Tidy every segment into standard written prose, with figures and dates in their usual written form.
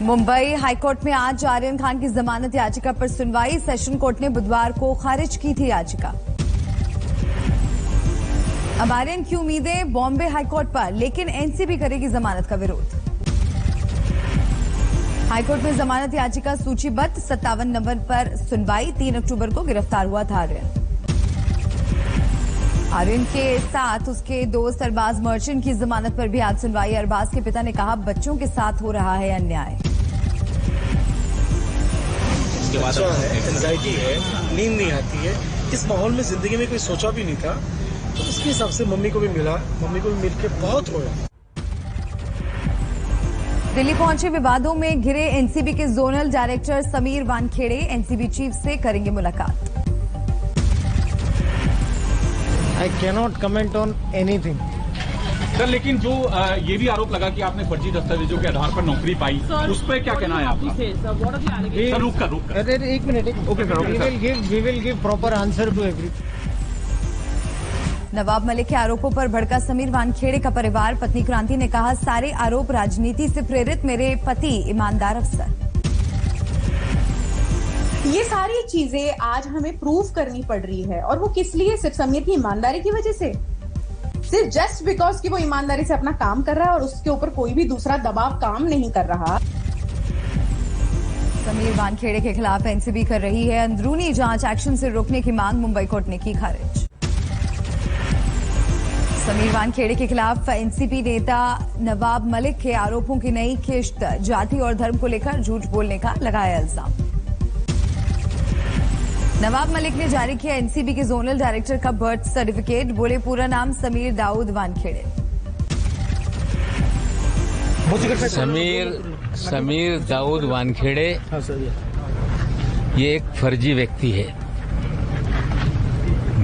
Mumbai high court में आज आर्यन खान की जमानत याचिका पर सुनवाई। सेशन कोर्ट ने बुधवार को खारिज की थी याचिका। अब आर्यन की उम्मीदें बॉम्बे हाईकोर्ट पर, लेकिन एनसीबी करेगी जमानत का विरोध। हाईकोर्ट में जमानत याचिका सूचीबद्ध, 57 नंबर पर सुनवाई। 3 अक्टूबर को गिरफ्तार हुआ था आर्यन के साथ उसके दोस्त अरबाज मर्चेंट की जमानत पर भी आज सुनवाई। अरबाज के पिता ने कहा, बच्चों के साथ हो रहा है अन्याय। एंजाइटी है, नींद नहीं आती है। इस माहौल में जिंदगी में कोई सोचा भी नहीं था, तो उसके हिसाब से मम्मी को भी मिला, मम्मी को भी मिलकर बहुत रोया। दिल्ली पहुंचे विवादों में घिरे एनसीबी के zonal director Sameer Wankhede NCB chief से करेंगे मुलाकात। I cannot comment on anything. Sir, लेकिन जो ये भी आरोप लगा कि आपने फर्जी दस्तावेजों के आधार पर नौकरी पाई, उस पर क्या कहना है आपका? सर, रुक कर। अरे एक minute. Okay sir, we will give proper answer to every. Nawab Malik के आरोपों पर भड़का समीर वानखेड़े का परिवार। पत्नी क्रांति ने कहा, सारे आरोप राजनीति से प्रेरित, मेरे पति ईमानदार अफसर। ये सारी चीजें आज हमें प्रूव करनी पड़ रही है, और वो किस लिए? सिर्फ समीर की ईमानदारी की वजह से, सिर्फ जस्ट बिकॉज कि वो ईमानदारी से अपना काम कर रहा है और उसके ऊपर कोई भी दूसरा दबाव काम नहीं कर रहा। समीर वानखेड़े के खिलाफ एनसीबी कर रही है अंदरूनी जांच, एक्शन से रोकने की मांग मुंबई कोर्ट ने की खारिज। समीर वानखेड़े के खिलाफ एनसीबी नेता नवाब मलिक के आरोपों की नई किश्त, जाति और धर्म को लेकर झूठ बोलने का लगाया इल्जाम। नवाब मलिक ने जारी किया एनसीबी के जोनल डायरेक्टर का बर्थ सर्टिफिकेट। बोले, पूरा नाम समीर दाऊद वानखेड़े। समीर दाऊद वानखेड़े ये एक फर्जी व्यक्ति है।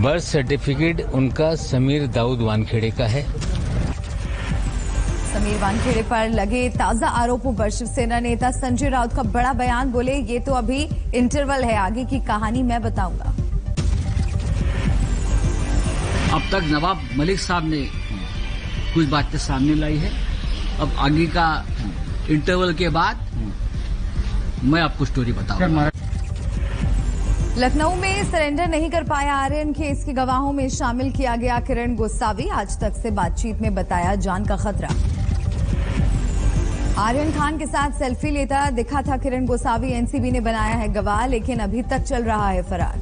बर्थ सर्टिफिकेट उनका समीर दाऊद वानखेड़े का है। समीर वानखेड़े पर लगे ताजा आरोपों पर शिवसेना नेता संजय राउत का बड़ा बयान। बोले, ये तो अभी इंटरवल है, आगे की कहानी मैं बताऊंगा। अब तक नवाब मलिक साहब ने कुछ बातें सामने लाई है, अब आगे का इंटरवल के बाद मैं आपको स्टोरी बताऊंगा। लखनऊ में सरेंडर नहीं कर पाया आर्यन केस के गवाहों में शामिल किया गया किरण गोसावी। आज तक से बातचीत में बताया जान का खतरा। आर्यन खान के साथ सेल्फी लेता दिखा था किरण गोसावी। एनसीबी ने बनाया है गवाह, लेकिन अभी तक चल रहा है फरार।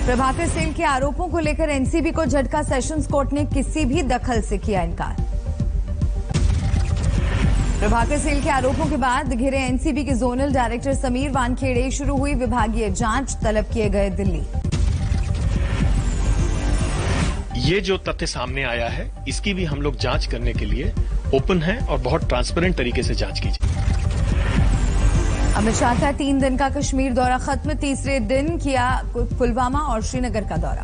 प्रभाकर सेल के आरोपों को लेकर एनसीबी को झटका, सेशंस कोर्ट ने किसी भी दखल से किया इनकार। प्रभाकर सेल के आरोपों के बाद घिरे एनसीबी के जोनल डायरेक्टर समीर वानखेड़े, शुरू हुई विभागीय जांच, तलब किए गए दिल्ली। ये जो तथ्य सामने आया है, इसकी भी हम लोग जांच करने के लिए ओपन है और बहुत ट्रांसपेरेंट तरीके से जांच कीजिए। अमित शाह का 3 दिन का कश्मीर दौरा खत्म, तीसरे दिन किया पुलवामा और श्रीनगर का दौरा।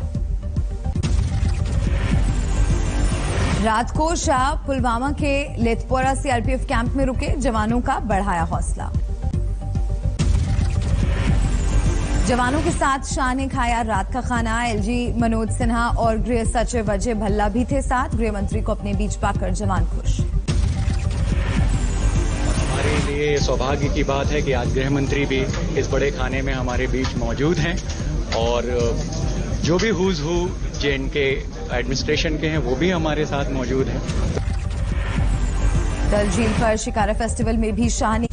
रात को शाह पुलवामा के लेथपोरा सीआरपीएफ कैंप में रुके, जवानों का बढ़ाया हौसला। जवानों के साथ शाह ने खाया रात का खाना। एलजी मनोज सिन्हा और गृह सचिव अजय भल्ला भी थे साथ। गृह मंत्री को अपने बीच पाकर जवान खुश। हमारे लिए सौभाग्य की बात है कि आज गृह मंत्री भी इस बड़े खाने में हमारे बीच मौजूद हैं, और जो भी हुज हु जेएनके एडमिनिस्ट्रेशन के हैं वो भी हमारे साथ मौजूद हैं। डल झील पर शिकारा फेस्टिवल में भी शाह ने,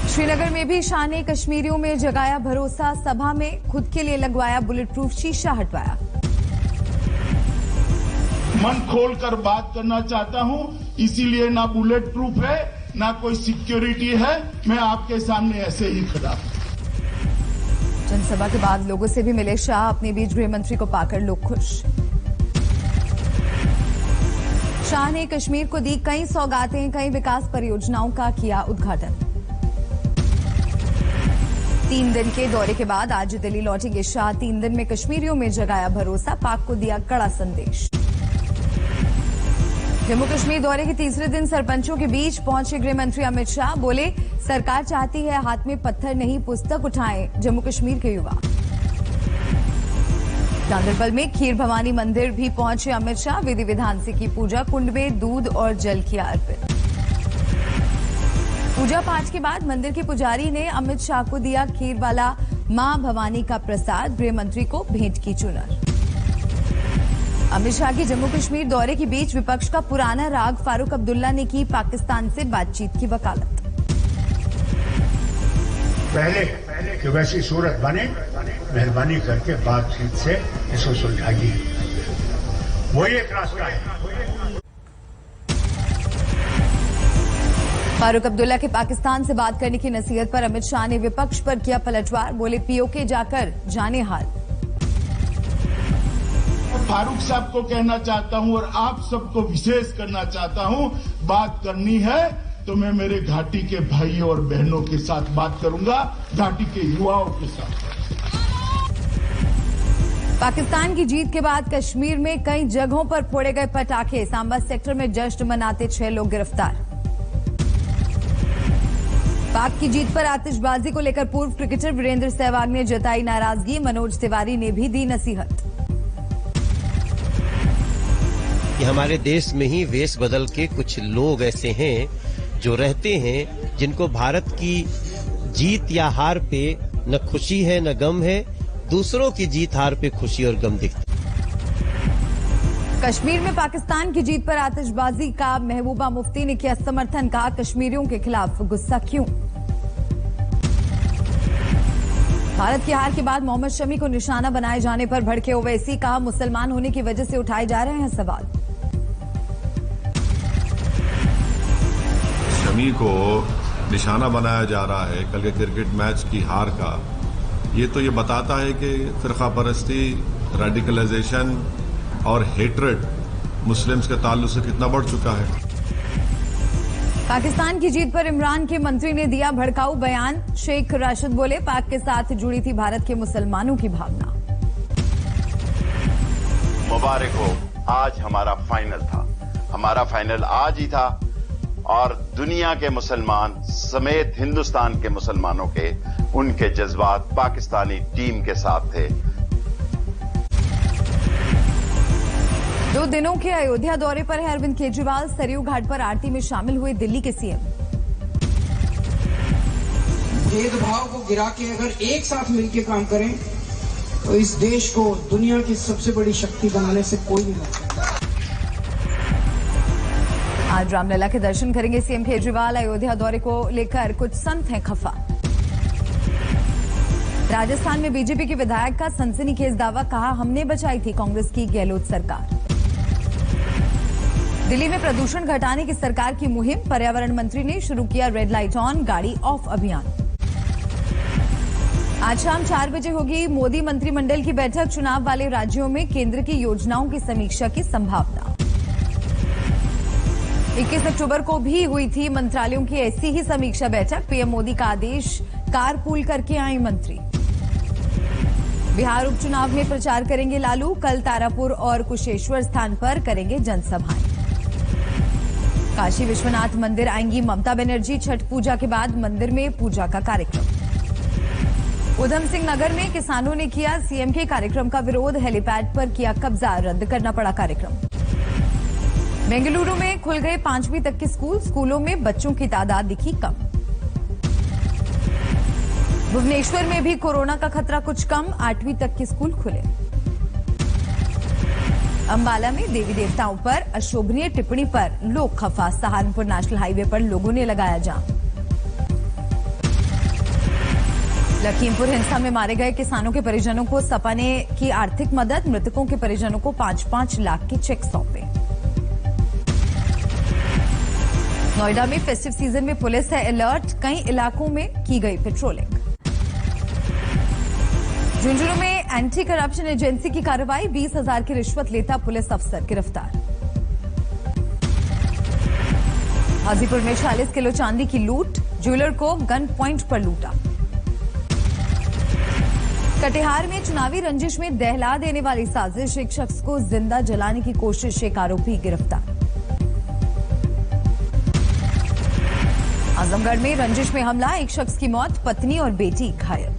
श्रीनगर में भी शाह ने कश्मीरियों में जगाया भरोसा। सभा में खुद के लिए लगवाया बुलेट प्रूफ शीशा हटवाया। मन खोलकर बात करना चाहता हूं, इसीलिए ना बुलेट प्रूफ है ना कोई सिक्योरिटी है, मैं आपके सामने ऐसे ही खड़ा। जनसभा के बाद लोगों से भी मिले शाह, अपने बीच गृह मंत्री को पाकर लोग खुश। शाह ने कश्मीर को दी कई सौगातें, कई विकास परियोजनाओं का किया उद्घाटन। 3 दिन के दौरे के बाद आज दिल्ली लौटेंगे शाह। 3 दिन में कश्मीरियों में जगाया भरोसा, पाक को दिया कड़ा संदेश। जम्मू कश्मीर दौरे के तीसरे दिन सरपंचों के बीच पहुंचे गृह मंत्री अमित शाह। बोले, सरकार चाहती है हाथ में पत्थर नहीं पुस्तक उठाएं जम्मू कश्मीर के युवा। गांधरबल में खीर भवानी मंदिर भी पहुंचे अमित शाह। विधि विधान से की पूजा, कुंड में दूध और जल किया अर्पित। पूजा पाठ के बाद मंदिर के पुजारी ने अमित शाह को दिया खीर वाला मां भवानी का प्रसाद, गृह मंत्री को भेंट की चुनर। अमित शाह के जम्मू कश्मीर दौरे के बीच विपक्ष का पुराना राग फारूक अब्दुल्ला ने की पाकिस्तान से बातचीत की वकालत। पहले कि वैसी सूरत बने, मेहरबानी करके बातचीत से इसको सुलझाइए, वही एक रास्ता है। फारूक अब्दुल्ला के पाकिस्तान से बात करने की नसीहत पर अमित शाह ने विपक्ष पर किया पलटवार, बोले पीओके जाकर जाने हाल। फारूक साहब को कहना चाहता हूं और आप सबको विशेष करना चाहता हूं, बात करनी है तो मैं मेरे घाटी के भाइयों और बहनों के साथ बात करूंगा, घाटी के युवाओं के साथ। पाकिस्तान की जीत के बाद कश्मीर में कई जगहों पर फोड़े गए पटाखे, सांबा सेक्टर में जश्न मनाते 6 लोग गिरफ्तार। पाक की जीत पर आतिशबाजी को लेकर पूर्व क्रिकेटर वीरेंद्र सहवाग ने जताई नाराजगी, मनोज तिवारी ने भी दी नसीहत। कि हमारे देश में ही वेश बदल के कुछ लोग ऐसे हैं जो रहते हैं, जिनको भारत की जीत या हार पे न खुशी है न गम है, दूसरों की जीत हार पे खुशी और गम दिखती। कश्मीर में पाकिस्तान की जीत पर आतिशबाजी का महबूबा मुफ्ती ने किया समर्थन, कहा कश्मीरियों के खिलाफ गुस्सा क्यों। भारत की हार के बाद मोहम्मद शमी को निशाना बनाए जाने पर भड़के ओवैसी, कहा मुसलमान होने की वजह से उठाए जा रहे हैं सवाल। शमी को निशाना बनाया जा रहा है कल के क्रिकेट मैच की हार का, ये तो ये बताता है कि फिरका परस्ती, रेडिकलाइजेशन और हेट्रेड मुस्लिम्स के ताल्लुक से कितना बढ़ चुका है। पाकिस्तान की जीत पर इमरान के मंत्री ने दिया भड़काऊ बयान, शेख राशिद बोले पाक के साथ जुड़ी थी भारत के मुसलमानों की भावना। मुबारक हो, आज हमारा फाइनल था, हमारा फाइनल आज ही था और दुनिया के मुसलमान समेत हिंदुस्तान के मुसलमानों के उनके जज्बात पाकिस्तानी टीम के साथ थे। 2 दिनों के अयोध्या दौरे पर है अरविंद केजरीवाल, सरयू घाट पर आरती में शामिल हुए दिल्ली के सीएम। भेदभाव को गिरा के अगर एक साथ मिलकर काम करें तो इस देश को दुनिया की सबसे बड़ी शक्ति बनाने से कोई नहीं रोक सकता। आज रामलला के दर्शन करेंगे सीएम केजरीवाल, अयोध्या दौरे को लेकर कुछ संत हैं खफा। राजस्थान में बीजेपी के विधायक का सनसनीखेज दावा, कहा हमने बचाई थी कांग्रेस की गहलोत सरकार। दिल्ली में प्रदूषण घटाने की सरकार की मुहिम, पर्यावरण मंत्री ने शुरू किया रेड लाइट ऑन गाड़ी ऑफ अभियान। आज शाम 4 बजे होगी मोदी मंत्रिमंडल की बैठक, चुनाव वाले राज्यों में केंद्र की योजनाओं की समीक्षा की संभावना। 21 अक्टूबर को भी हुई थी मंत्रालयों की ऐसी ही समीक्षा बैठक, पीएम मोदी का आदेश, कारपूल करके आए मंत्री। बिहार उपचुनाव में प्रचार करेंगे लालू, कल तारापुर और कुशेश्वर स्थान पर करेंगे जनसभाएं। काशी विश्वनाथ मंदिर आएंगी ममता बनर्जी, छठ पूजा के बाद मंदिर में पूजा का कार्यक्रम। उधम सिंह नगर में किसानों ने किया सीएम के कार्यक्रम का विरोध, हेलीपैड पर किया कब्जा, रद्द करना पड़ा कार्यक्रम। बेंगलुरु में खुल गए 5वीं तक के स्कूल, स्कूलों में बच्चों की तादाद दिखी कम। भुवनेश्वर में भी कोरोना का खतरा कुछ कम, 8वीं तक के स्कूल खुले। अंबाला में देवी देवताओं पर अशोभनीय टिप्पणी पर लोग खफा, सहारनपुर नेशनल हाईवे पर लोगों ने लगाया जाम। लखीमपुर हिंसा में मारे गए किसानों के परिजनों को सपा ने की आर्थिक मदद, मृतकों के परिजनों को 5-5 लाख के चेक सौंपे। नोएडा में फेस्टिव सीजन में पुलिस है अलर्ट, कई इलाकों में की गई पेट्रोलिंग। झुंझुनू में एंटी करप्शन एजेंसी की कार्रवाई, 20,000 की रिश्वत लेता पुलिस अफसर गिरफ्तार। हाजीपुर में 40 किलो चांदी की लूट, ज्वेलर को गन पॉइंट पर लूटा। कटिहार में चुनावी रंजिश में दहला देने वाली साजिश, एक शख्स को जिंदा जलाने की कोशिश, एक आरोपी गिरफ्तार। आजमगढ़ में रंजिश में हमला, एक शख्स की मौत, पत्नी और बेटी घायल।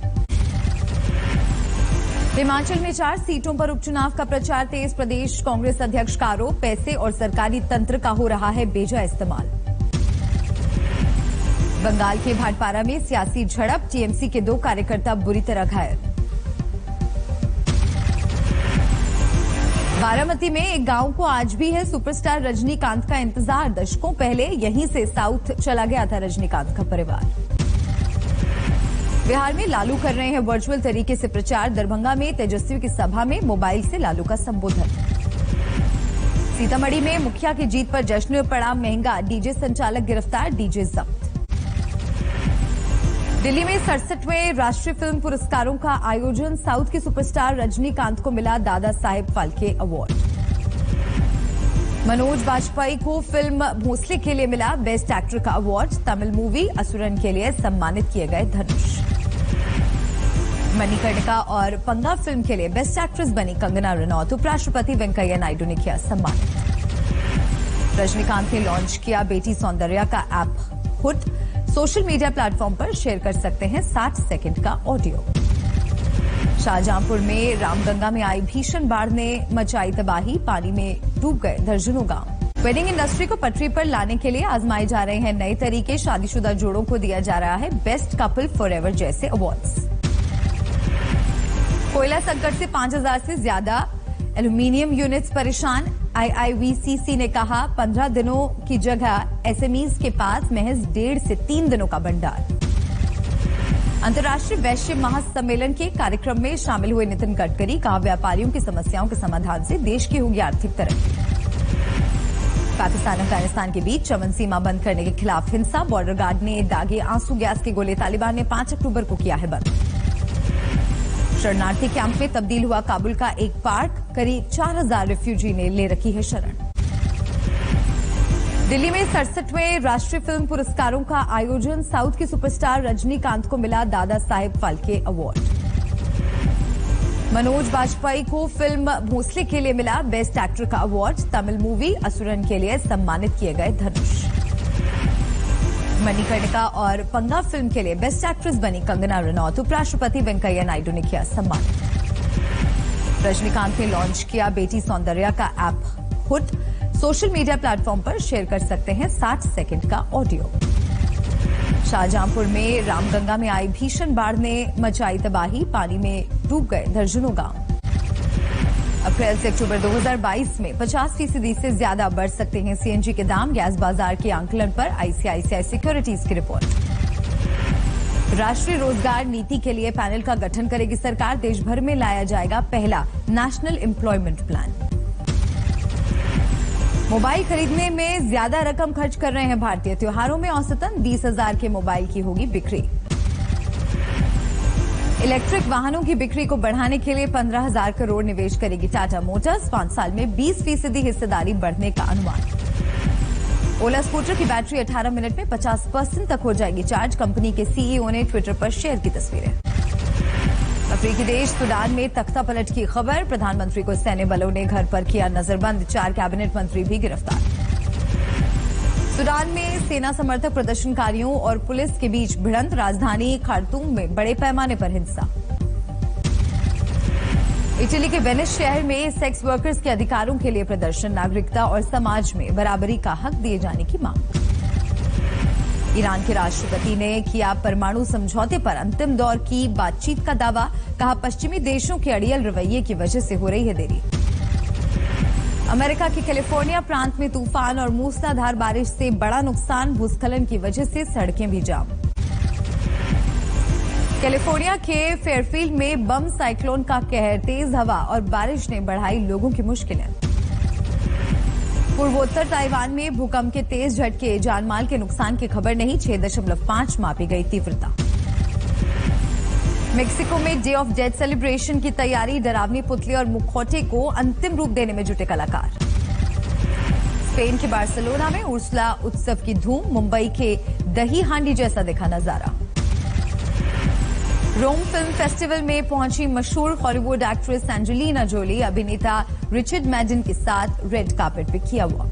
हिमाचल में 4 सीटों पर उपचुनाव का प्रचार तेज, प्रदेश कांग्रेस अध्यक्ष का आरोप, पैसे और सरकारी तंत्र का हो रहा है बेजा इस्तेमाल। बंगाल के भाटपारा में सियासी झड़प, टीएमसी के 2 कार्यकर्ता बुरी तरह घायल। बारामती में एक गांव को आज भी है सुपरस्टार रजनीकांत का इंतजार। दशकों पहले यहीं से साउथ चला गया था रजनीकांत का परिवार। बिहार में लालू कर रहे हैं वर्चुअल तरीके से प्रचार। दरभंगा में तेजस्वी की सभा में मोबाइल से लालू का संबोधन। सीतामढ़ी में मुखिया की जीत पर जश्न पड़ा महंगा, डीजे संचालक गिरफ्तार, डीजे जब्त। दिल्ली में 67वें राष्ट्रीय फिल्म पुरस्कारों का आयोजन, साउथ के सुपरस्टार रजनीकांत को मिला दादा साहेब फाल्के अवार्ड। मनोज बाजपेयी को फिल्म भोसले के लिए मिला बेस्ट एक्टर का अवार्ड। तमिल मूवी असुरन के लिए सम्मानित किए गए धनुष। मणिकर्णिका और पंगा फिल्म के लिए बेस्ट एक्ट्रेस बनी कंगना रनौत। उपराष्ट्रपति वेंकैया नायडू ने किया सम्मानित। रजनीकांत ने लॉन्च किया बेटी सौंदर्या का app hood. Social media platform पर शेयर कर सकते हैं 60 सेकंड का ऑडियो। शाहजहांपुर में रामगंगा में आई भीषण बाढ़ ने मचाई तबाही, पानी में डूब गए दर्जनों गांव। वेडिंग इंडस्ट्री को पटरी पर लाने के लिए आजमाए जा रहे हैं नए तरीके। शादीशुदा जोड़ों को दिया जा रहा है बेस्ट कपल फॉरएवर जैसे अवार्ड्स। कोयला संकट से 5000 से ज्यादा एल्यूमीनियम यूनिट्स परेशान। आईआईवीसीसी ने कहा 15 दिनों की जगह एसएमईज के पास महज 1.5 से 3 दिनों का भंडार। अंतर्राष्ट्रीय वैश्य महासम्मेलन के कार्यक्रम में शामिल हुए नितिन गडकरी, कहा व्यापारियों की समस्याओं के समाधान से देश की होगी आर्थिक तरक्की। पाकिस्तान अफगानिस्तान के बीच चमन सीमा बंद करने के खिलाफ हिंसा, बॉर्डर गार्ड ने दागे आंसू गैस के गोले। तालिबान ने 5 अक्टूबर को किया है बंद। शरणार्थी कैंप में तब्दील हुआ काबुल का एक पार्क, करीब 4000 रिफ्यूजी ने ले रखी है शरण। दिल्ली में 67वें राष्ट्रीय फिल्म पुरस्कारों का आयोजन, साउथ के सुपरस्टार रजनीकांत को मिला दादा साहेब फाल्के अवार्ड। मनोज बाजपेयी को फिल्म भोसले के लिए मिला बेस्ट एक्टर का अवार्ड। तमिल मूवी असुरन के लिए सम्मानित किए गए धनुष। मणिकर्णिका और पंगा फिल्म के लिए बेस्ट एक्ट्रेस बनी कंगना रनौत। उपराष्ट्रपति वेंकैया नायडू ने किया सम्मानित। रजनीकांत ने लॉन्च किया बेटी सौंदर्या का app hood. Social media platform पर शेयर कर सकते हैं 60 सेकंड का ऑडियो। शाहजहांपुर में रामगंगा में आई भीषण बाढ़ ने मचाई तबाही, पानी में डूब गए दर्जनों गांव। अप्रैल से अक्टूबर 2022 में 50% से ज्यादा बढ़ सकते हैं सीएनजी के दाम। गैस बाजार के आंकलन पर आईसीआईसीआई सिक्योरिटीज की रिपोर्ट। राष्ट्रीय रोजगार नीति के लिए पैनल का गठन करेगी सरकार। देश भर में लाया जाएगा पहला नेशनल एम्प्लॉयमेंट प्लान। मोबाइल खरीदने में ज्यादा रकम खर्च कर रहे हैं भारतीय। त्योहारों में औसतन 20,000 के मोबाइल की होगी बिक्री। इलेक्ट्रिक वाहनों की बिक्री को बढ़ाने के लिए 15,000 करोड़ निवेश करेगी टाटा मोटर्स। 5 साल में 20% हिस्सेदारी बढ़ने का अनुमान। ओला स्कूटर की बैटरी 18 मिनट में 50% तक हो जाएगी चार्ज। कंपनी के सीईओ ने ट्विटर पर शेयर की तस्वीरें। अफ्रीकी देश सूडान में तख्ता पलट की खबर। प्रधानमंत्री को सैन्य बलों ने घर पर किया नजरबंद। 4 कैबिनेट मंत्री भी गिरफ्तार। सूडान में सेना समर्थक प्रदर्शनकारियों और पुलिस के बीच भिड़ंत। राजधानी खार्तूम में बड़े पैमाने पर हिंसा। इटली के वेनिस शहर में सेक्स वर्कर्स के अधिकारों के लिए प्रदर्शन। नागरिकता और समाज में बराबरी का हक दिए जाने की मांग। ईरान के राष्ट्रपति ने किया परमाणु समझौते पर अंतिम दौर की बातचीत का दावा। कहा पश्चिमी देशों के अड़ियल रवैये की वजह से हो रही है देरी। अमेरिका के कैलिफोर्निया प्रांत में तूफान और मूसलाधार बारिश से बड़ा नुकसान। भूस्खलन की वजह से सड़कें भी जाम। कैलिफोर्निया के फेयरफील्ड में बम साइक्लोन का कहर। तेज हवा और बारिश ने बढ़ाई लोगों की मुश्किलें। पूर्वोत्तर ताइवान में भूकंप के तेज झटके। जानमाल के नुकसान की खबर नहीं। 6.5 मापी गई तीव्रता। मेक्सिको में डे ऑफ डेथ सेलिब्रेशन की तैयारी। डरावनी पुतले और मुखौटे को अंतिम रूप देने में जुटे कलाकार। स्पेन के बार्सिलोना में उर्सुला उत्सव की धूम। मुंबई के दही हांडी जैसा दिखा नजारा। रोम फिल्म फेस्टिवल में पहुंची मशहूर हॉलीवुड एक्ट्रेस एंजेलिना जोली। अभिनेता रिचर्ड मैडन के साथ रेड कार्पेट पे किया हुआ।